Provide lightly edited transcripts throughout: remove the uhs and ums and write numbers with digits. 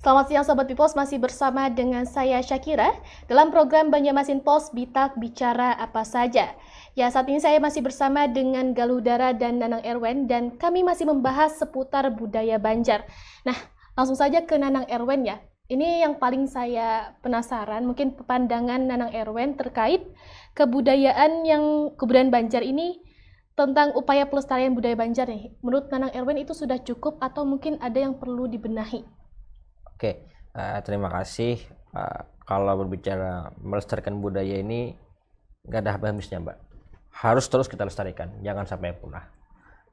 Selamat siang Sobat Bipos, masih bersama dengan saya Syakira dalam program Banjarmasin Pos Bitak Bicara Apa Saja. Ya, saat ini saya masih bersama dengan Galuh Dara dan Nanang Erwen dan kami masih membahas seputar budaya Banjar. Nah, langsung saja ke Nanang Erwen ya. Ini yang paling saya penasaran, mungkin pandangan Nanang Erwen terkait kebudayaan Banjar ini tentang upaya pelestarian budaya Banjar nih. Menurut Nanang Erwen itu sudah cukup atau mungkin ada yang perlu dibenahi? Oke, terima kasih. Kalau berbicara melestarikan budaya ini nggak ada habisnya, Mbak. Harus terus kita lestarikan, jangan sampai punah.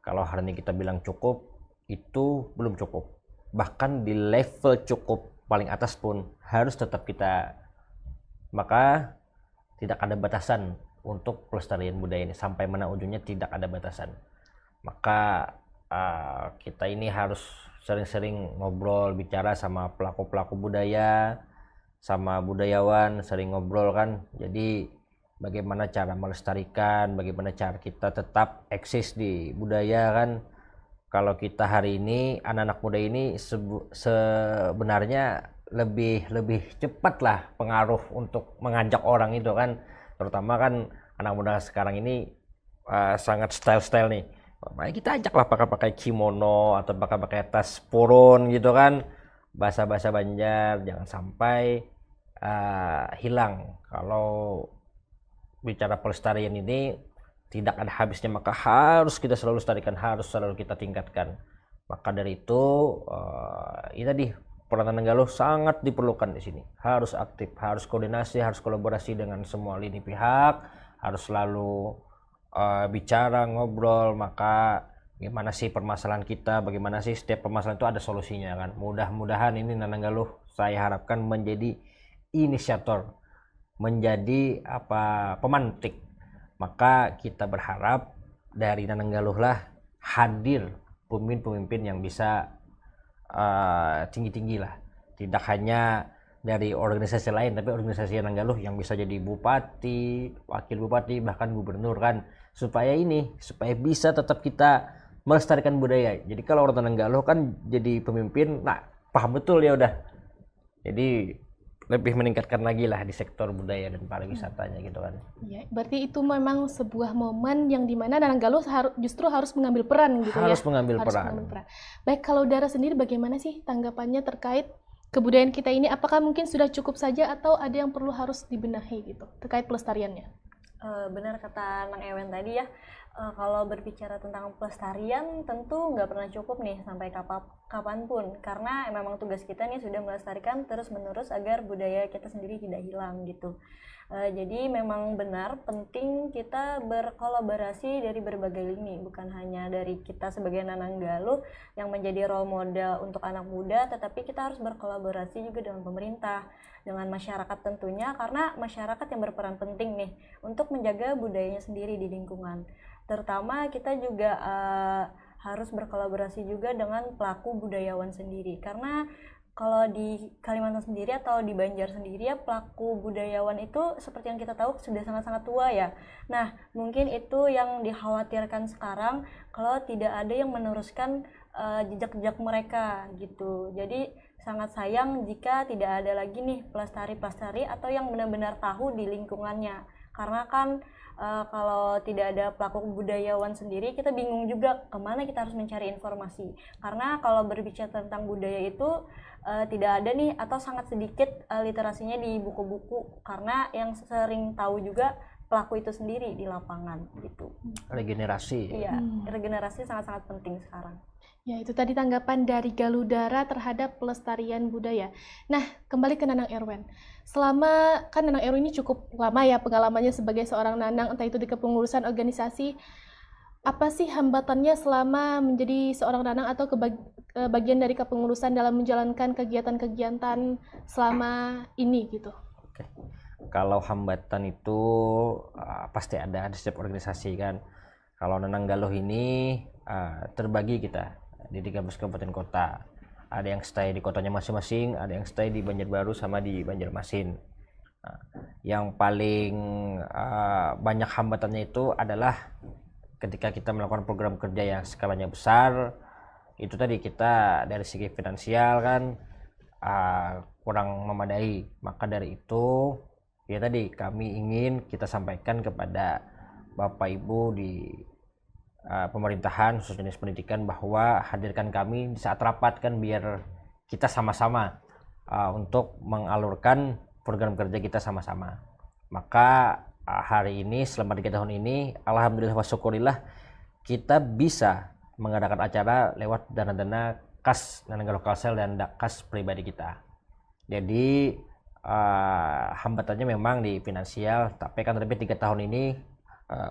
Kalau hari ini kita bilang cukup, itu belum cukup. Bahkan di level cukup paling atas pun harus tetap kita. Maka tidak ada batasan untuk pelestarian budaya ini, sampai mana ujungnya tidak ada batasan. Maka kita ini harus sering-sering ngobrol, bicara sama pelaku-pelaku budaya, sama budayawan, sering ngobrol kan. Jadi bagaimana cara melestarikan, bagaimana cara kita tetap eksis di budaya kan. Kalau kita hari ini anak-anak muda ini sebenarnya lebih cepat lah pengaruh untuk mengajak orang itu kan. Terutama kan anak muda sekarang ini sangat style-style nih. Makanya kita ajaklah pakai kimono atau pakai tas purun gitu kan, bahasa-bahasa Banjar, jangan sampai hilang. Kalau bicara pelestarian ini tidak ada habisnya, maka harus kita selalu lestarikan, harus selalu kita tingkatkan. Maka dari itu ini tadi peranan Galuh sangat diperlukan di sini. Harus aktif, harus koordinasi, harus kolaborasi dengan semua lini pihak, harus selalu bicara, ngobrol. Maka gimana sih permasalahan kita, bagaimana sih setiap permasalahan itu ada solusinya kan. Mudah-mudahan ini Nanang Galuh saya harapkan menjadi inisiator, menjadi pemantik. Maka kita berharap dari Nanang Galuh lah hadir pemimpin-pemimpin yang bisa tinggi-tinggi lah, tidak hanya dari organisasi lain, tapi organisasi Nanang Galuh yang bisa jadi bupati, wakil bupati, bahkan gubernur kan, supaya bisa tetap kita melestarikan budaya. Jadi kalau orang Nanang Galuh kan jadi pemimpin, nah paham betul ya udah. Jadi lebih meningkatkan lagi lah di sektor budaya dan pariwisatanya gitu kan. Ya, berarti itu memang sebuah momen yang dimana Nanang Galuh justru harus mengambil peran gitu harus ya. Mengambil harus peran. mengambil peran. Baik, kalau Dara sendiri bagaimana sih tanggapannya terkait kebudayaan kita ini? Apakah mungkin sudah cukup saja atau ada yang perlu harus dibenahi gitu terkait pelestariannya? Benar kata Nang Ewen tadi ya, kalau berbicara tentang pelestarian tentu nggak pernah cukup nih sampai kapanpun, karena memang tugas kita nih sudah melestarikan terus menerus agar budaya kita sendiri tidak hilang gitu. Jadi memang benar penting kita berkolaborasi dari berbagai lini, bukan hanya dari kita sebagai Nanang Galuh yang menjadi role model untuk anak muda, tetapi kita harus berkolaborasi juga dengan pemerintah, dengan masyarakat tentunya, karena masyarakat yang berperan penting nih untuk menjaga budayanya sendiri di lingkungan. Terutama kita juga harus berkolaborasi juga dengan pelaku budayawan sendiri, karena kalau di Kalimantan sendiri atau di Banjar sendiri ya, pelaku budayawan itu seperti yang kita tahu sudah sangat-sangat tua ya. Nah, mungkin itu yang dikhawatirkan sekarang kalau tidak ada yang meneruskan jejak-jejak mereka gitu. Jadi sangat sayang jika tidak ada lagi nih pelestari-pelestari atau yang benar-benar tahu di lingkungannya. Karena kan kalau tidak ada pelaku budayawan sendiri, kita bingung juga kemana kita harus mencari informasi. Karena kalau berbicara tentang budaya itu tidak ada nih atau sangat sedikit literasinya di buku-buku, karena yang sering tahu juga pelaku itu sendiri di lapangan gitu. Regenerasi. Iya, regenerasi sangat-sangat penting sekarang. Ya, itu tadi tanggapan dari Galuh Dara terhadap pelestarian budaya. Nah, kembali ke Nanang Erwen. Selama kan Nanang Erwen ini cukup lama ya pengalamannya sebagai seorang Nanang, entah itu di kepengurusan organisasi. Apa sih hambatannya selama menjadi seorang Nanang atau bagian dari kepengurusan dalam menjalankan kegiatan-kegiatan selama ini gitu? Oke. Kalau hambatan itu pasti ada di setiap organisasi kan. Kalau Nanang Galuh ini terbagi kita di 13 kabupaten kota. Ada yang stay di kotanya masing-masing, ada yang stay di Banjarbaru sama di Banjarmasin. Nah, yang paling banyak hambatannya itu adalah ketika kita melakukan program kerja yang skalanya besar. Itu tadi kita dari segi finansial kan kurang memadai. Maka dari itu ya tadi kami ingin kita sampaikan kepada Bapak Ibu di pemerintahan khusus dinas pendidikan bahwa hadirkan kami di saat rapat kan, biar kita sama-sama untuk mengalurkan program kerja kita sama-sama. Maka hari ini selama 3 tahun ini alhamdulillah wa syukurillah kita bisa mengadakan acara lewat dana-dana kas Nananggalo Kalsel dan kas pribadi kita. Jadi hambatannya memang di finansial, tapi kan lebih 3 tahun ini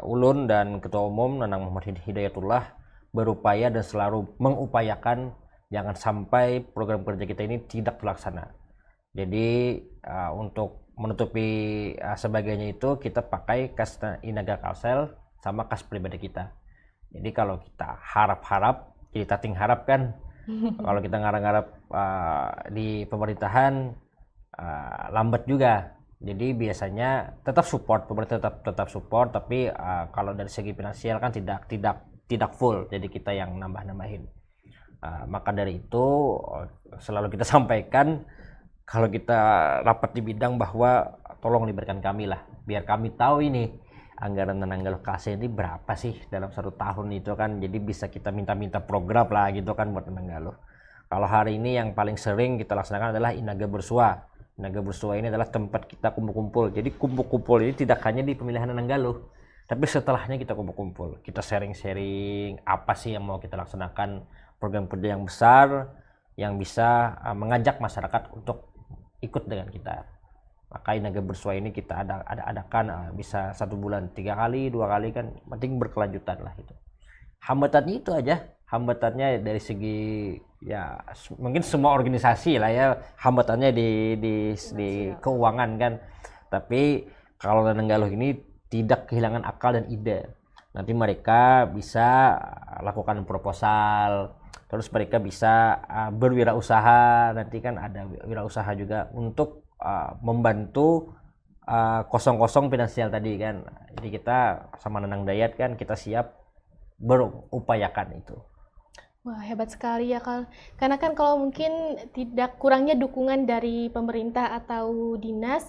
Ulun dan Ketua Umum Nanang Muhammad Hidayatullah berupaya dan selalu mengupayakan jangan sampai program kerja kita ini tidak terlaksana. Jadi untuk menutupi sebagainya itu kita pakai kas Inaga Kalsel sama kas pribadi kita. Jadi kalau kita harap-harap, kita ting harap kan, kalau kita ngarap-ngarap di pemerintahan lambat juga. Jadi biasanya tetap support, pemerintah tetap support, tapi kalau dari segi finansial kan tidak full. Jadi kita yang nambah-nambahin. Maka dari itu selalu kita sampaikan kalau kita rapat di bidang bahwa tolong diberikan kami lah, biar kami tahu ini anggaran Nananggalo Kalsel ini berapa sih dalam 1 tahun itu kan. Jadi bisa kita minta-minta program lah gitu kan buat Nananggalo. Kalau hari ini yang paling sering kita laksanakan adalah Inaga Bersua. Inaga Bersua ini adalah tempat kita kumpul-kumpul. Jadi kumpul-kumpul ini tidak hanya di pemilihan Nananggalo, tapi setelahnya kita kumpul-kumpul. Kita sharing-sharing apa sih yang mau kita laksanakan, program kerja yang besar yang bisa mengajak masyarakat untuk ikut dengan kita. Maka Inaga Bersua ini kita adakan bisa 1 bulan 3 kali, 2 kali kan, penting berkelanjutan lah itu. Hambatannya itu aja, hambatannya dari segi ya mungkin semua organisasi lah ya, hambatannya di keuangan kan. Tapi kalau Nananggalo ini tidak kehilangan akal dan ide. Nanti mereka bisa lakukan proposal, terus mereka bisa berwirausaha. Nanti kan ada wirausaha juga untuk membantu kosong-kosong finansial tadi kan. Jadi kita sama Nanang Dayat kan kita siap berupayakan itu. Wah, hebat sekali ya, Kal. Karena kan kalau mungkin tidak kurangnya dukungan dari pemerintah atau dinas,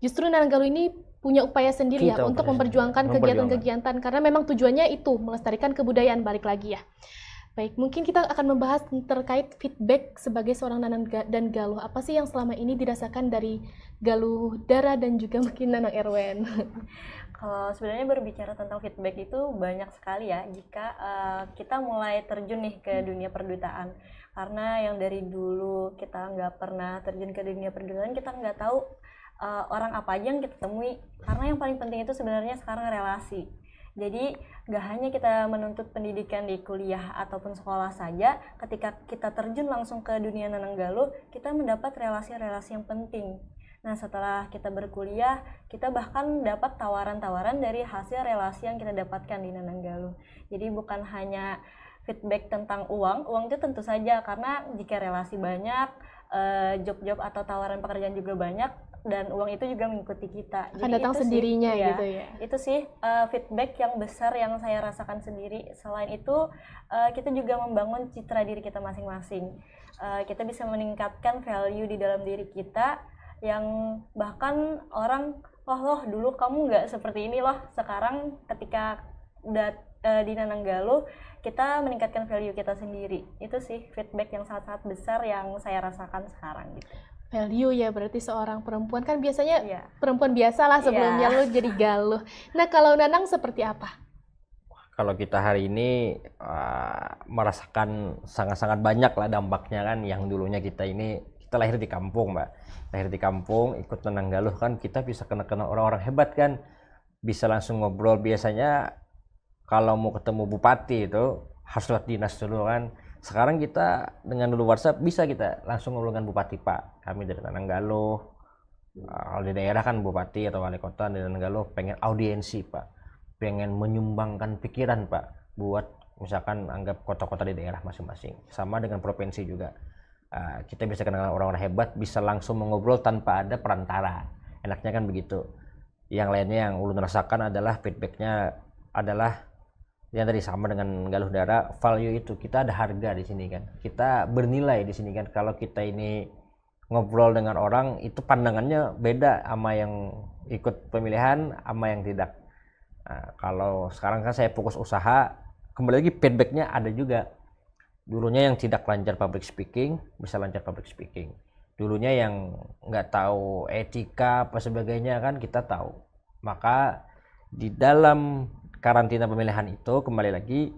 justru Nananggalo ini punya upaya sendiri ya untuk memperjuangkan kegiatan-kegiatan, karena memang tujuannya itu melestarikan kebudayaan, balik lagi ya. Baik, mungkin kita akan membahas terkait feedback sebagai seorang Nanang dan Galuh. Apa sih yang selama ini dirasakan dari Galuh Dara dan juga mungkin Nanang Erwen? Kalau sebenarnya berbicara tentang feedback itu banyak sekali ya jika kita mulai terjun nih ke dunia perdutaan. Karena yang dari dulu kita nggak pernah terjun ke dunia perdutaan, kita nggak tahu orang apa aja yang kita temui. Karena yang paling penting itu sebenarnya sekarang relasi. Jadi gak hanya kita menuntut pendidikan di kuliah ataupun sekolah saja, ketika kita terjun langsung ke dunia Nananggalo, kita mendapat relasi-relasi yang penting. Nah, setelah kita berkuliah, kita bahkan dapat tawaran-tawaran dari hasil relasi yang kita dapatkan di Nananggalo. Jadi bukan hanya feedback tentang uang itu tentu saja, karena jika relasi banyak, job-job atau tawaran pekerjaan juga banyak, dan uang itu juga mengikuti kita. Akan datang sendirinya sih, gitu ya. Itu sih feedback yang besar yang saya rasakan sendiri. Selain itu kita juga membangun citra diri kita masing-masing. Kita bisa meningkatkan value di dalam diri kita yang bahkan orang, loh dulu kamu nggak seperti ini loh. Sekarang ketika udah di Nananggalo kita meningkatkan value kita sendiri. Itu sih feedback yang sangat-sangat besar yang saya rasakan sekarang gitu. Value ya, berarti seorang perempuan kan biasanya perempuan biasa lah sebelumnya lo jadi Galuh. Nah, kalau Nanang seperti apa? Kalau kita hari ini merasakan sangat-sangat banyak lah dampaknya kan. Yang dulunya kita lahir di kampung, Mbak. Lahir di kampung, ikut Nananggalo kan kita bisa kenal orang-orang hebat kan. Bisa langsung ngobrol. Biasanya kalau mau ketemu bupati itu harus lewat dinas dulu kan. Sekarang kita dengan dulu WhatsApp bisa kita langsung ngobrol dengan bupati, Pak. Kami dari Nananggalo. Kalau di daerah kan bupati atau wali kota di Nananggalo pengen audiensi, Pak. Pengen menyumbangkan pikiran, Pak, buat misalkan anggap kota-kota di daerah masing-masing. Sama dengan provinsi juga. Kita bisa kenal orang-orang hebat, bisa langsung mengobrol tanpa ada perantara. Enaknya kan begitu. Yang lainnya yang ulun rasakan adalah feedbacknya adalah yang tadi sama dengan Galuh Dara, value itu kita ada harga di sini kan. Kita bernilai di sini kan. Kalau kita ini ngobrol dengan orang itu pandangannya beda sama yang ikut pemilihan sama yang tidak. Nah, kalau sekarang kan saya fokus usaha, kembali lagi feedbacknya ada juga. Dulunya yang tidak lancar public speaking bisa lancar public speaking. Dulunya yang nggak tahu etika apa sebagainya kan kita tahu. Maka di dalam karantina pemilihan itu kembali lagi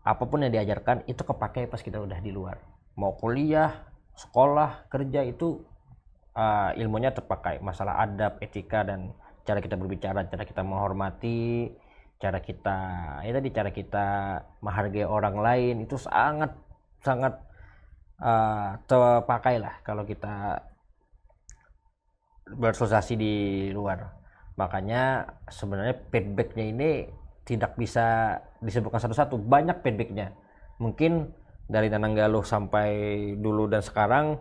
apapun yang diajarkan itu kepakai pas kita udah di luar. Mau kuliah, sekolah, kerja itu ilmunya terpakai. Masalah adab, etika dan cara kita berbicara, cara kita menghormati, cara kita menghargai orang lain itu sangat terpakai lah kalau kita bersosialisasi di luar. Makanya sebenarnya feedbacknya ini tidak bisa disebutkan satu-satu, banyak feedbacknya. Mungkin dari Nananggaluh sampai dulu dan sekarang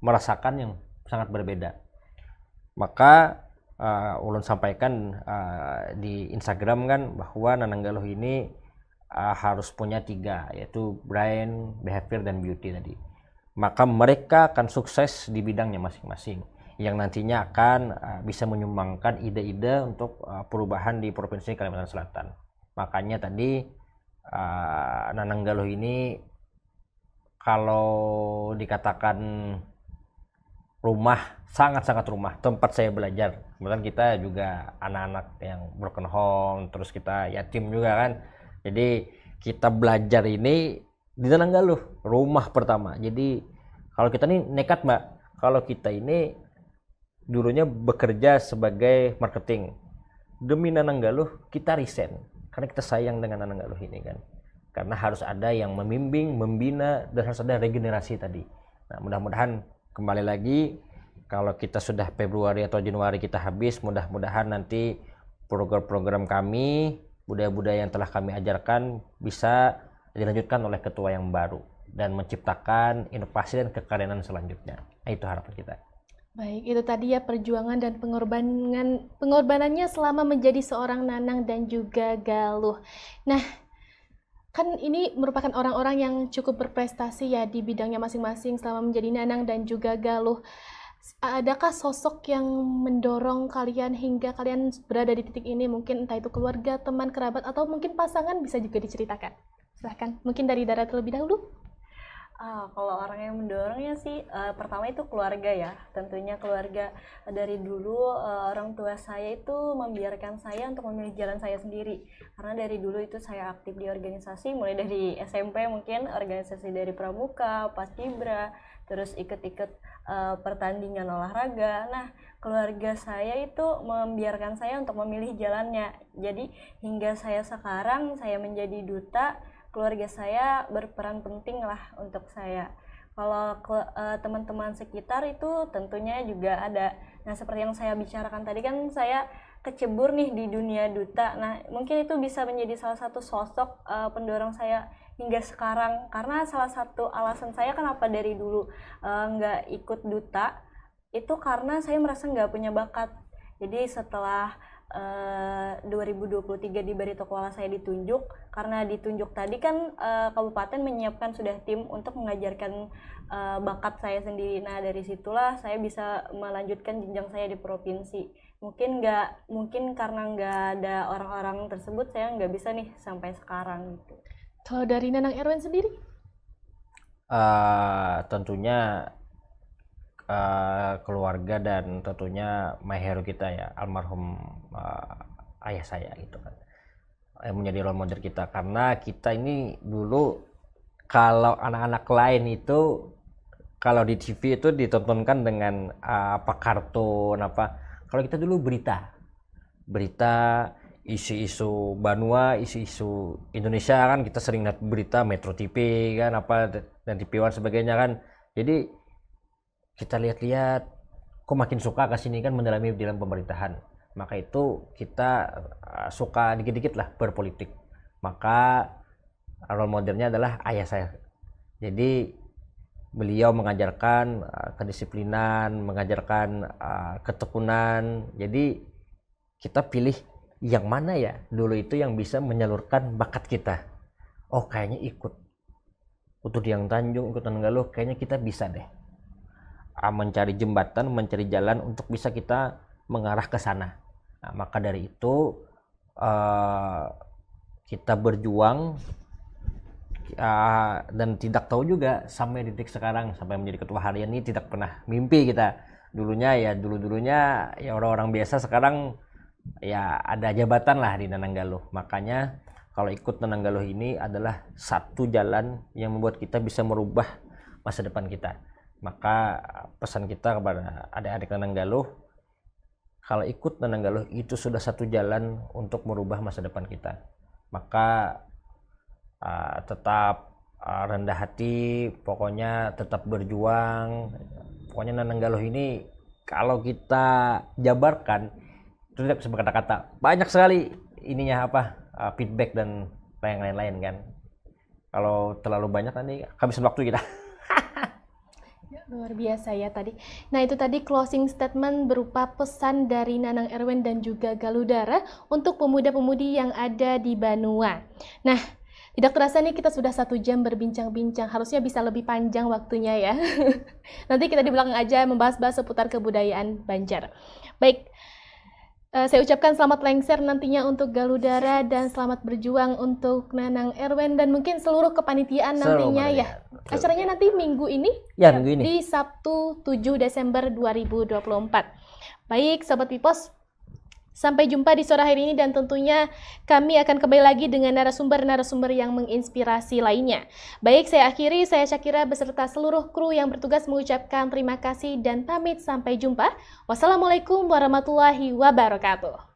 merasakan yang sangat berbeda. Maka ulun sampaikan di Instagram kan bahwa Nananggaluh ini harus punya 3, yaitu brain, behavior, dan beauty tadi. Maka mereka akan sukses di bidangnya masing-masing yang nantinya akan bisa menyumbangkan ide-ide untuk perubahan di Provinsi Kalimantan Selatan. Makanya tadi Nananggaluh ini kalau dikatakan rumah, sangat-sangat rumah, tempat saya belajar. Kemudian kita juga anak-anak yang broken home, terus kita yatim juga kan. Jadi kita belajar ini di Nananggaluh, rumah pertama. Jadi kalau kita ini nekat Mbak, kalau kita ini dulunya bekerja sebagai marketing. Demi Nananggaluh kita resign, karena kita sayang dengan Nananggaluh ini kan. Karena harus ada yang membimbing, membina, dan harus ada regenerasi tadi. Nah mudah-mudahan kembali lagi, kalau kita sudah Februari atau Januari kita habis, mudah-mudahan nanti program-program kami, budaya-budaya yang telah kami ajarkan bisa dilanjutkan oleh ketua yang baru dan menciptakan inovasi dan kekayaan selanjutnya. Nah, itu harapan kita. Baik, itu tadi ya perjuangan dan pengorbanannya selama menjadi seorang Nanang dan juga Galuh. Nah, kan ini merupakan orang-orang yang cukup berprestasi ya di bidangnya masing-masing selama menjadi Nanang dan juga Galuh. Adakah sosok yang mendorong kalian hingga kalian berada di titik ini? Mungkin entah itu keluarga, teman, kerabat, atau mungkin pasangan, bisa juga diceritakan. Silahkan, mungkin dari Dara terlebih dahulu. Kalau orang yang mendorongnya sih pertama itu keluarga ya, tentunya keluarga. Dari dulu orang tua saya itu membiarkan saya untuk memilih jalan saya sendiri, karena dari dulu itu saya aktif di organisasi, mulai dari SMP mungkin organisasi dari Pramuka, Paskibra, terus ikut-ikut pertandingan olahraga. Nah keluarga saya itu membiarkan saya untuk memilih jalannya, jadi hingga saya sekarang saya menjadi duta, keluarga saya berperan penting lah untuk saya. Kalau teman-teman sekitar itu tentunya juga ada. Nah seperti yang saya bicarakan tadi kan, saya kecebur nih di dunia duta. Nah mungkin itu bisa menjadi salah satu sosok pendorong saya hingga sekarang, karena salah satu alasan saya kenapa dari dulu nggak ikut duta itu karena saya merasa nggak punya bakat. Jadi setelah 2023 di Barito Kuala saya ditunjuk, karena ditunjuk tadi kan kabupaten menyiapkan sudah tim untuk mengajarkan bakat saya sendiri. Nah dari situlah saya bisa melanjutkan jenjang saya di provinsi. Mungkin karena nggak ada orang-orang tersebut, saya nggak bisa nih sampai sekarang gitu. Kalau dari Nanang Erwen sendiri? Tentunya keluarga dan tentunya my hero kita ya, almarhum ayah saya gitu kan, yang menjadi role model kita. Karena kita ini dulu kalau anak-anak lain itu kalau di TV itu ditontonkan dengan apa kartun apa, kalau kita dulu berita isu-isu Banua, isu-isu Indonesia kan, kita sering lihat berita Metro TV kan apa dan TV One sebagainya kan. Jadi kita lihat-lihat kok makin suka ke sini kan, mendalami di dalam pemerintahan. Maka itu kita suka dikit-dikit lah berpolitik. Maka role modelnya adalah ayah saya. Jadi beliau mengajarkan kedisiplinan, mengajarkan ketekunan. Jadi kita pilih yang mana ya dulu itu yang bisa menyalurkan bakat kita. Oh kayaknya ikut Utuh Diang Tanjung, ikut Nananggaluh, kayaknya kita bisa deh. mencari jembatan, mencari jalan untuk bisa kita mengarah ke sana. Nah, maka dari itu kita berjuang dan tidak tahu juga sampai detik sekarang, sampai menjadi ketua harian ini tidak pernah mimpi kita. Dulunya ya orang-orang biasa, sekarang ya ada jabatan lah di Nananggalo. Makanya kalau ikut Nananggalo ini adalah satu jalan yang membuat kita bisa merubah masa depan kita. Maka pesan kita kepada adik-adik Nananggalo, kalau ikut Nananggalo itu sudah satu jalan untuk merubah masa depan kita. Maka tetap rendah hati, pokoknya tetap berjuang. Pokoknya Nananggalo ini kalau kita jabarkan itu tidak bisa berkata-kata. Banyak sekali ininya feedback dan yang lain-lain kan. Kalau terlalu banyak nanti habisin waktu kita. Luar biasa ya tadi. Nah, itu tadi closing statement berupa pesan dari Nanang Erwin dan juga Galudara untuk pemuda-pemudi yang ada di Banua. Nah, tidak terasa nih kita sudah 1 jam berbincang-bincang. Harusnya bisa lebih panjang waktunya ya. Nanti kita di belakang aja membahas-bahas seputar kebudayaan Banjar. Baik, saya ucapkan selamat lengser nantinya untuk Galudara dan selamat berjuang untuk Nanang Erwin dan mungkin seluruh kepanitiaan nantinya ya. Acaranya nanti minggu ini? Ya, minggu ini. Di Sabtu 7 Desember 2024. Baik, Sobat Pipos. Sampai jumpa di sore hari ini dan tentunya kami akan kembali lagi dengan narasumber-narasumber yang menginspirasi lainnya. Baik, saya akhiri, saya Syakira beserta seluruh kru yang bertugas mengucapkan terima kasih dan pamit sampai jumpa. Wassalamualaikum warahmatullahi wabarakatuh.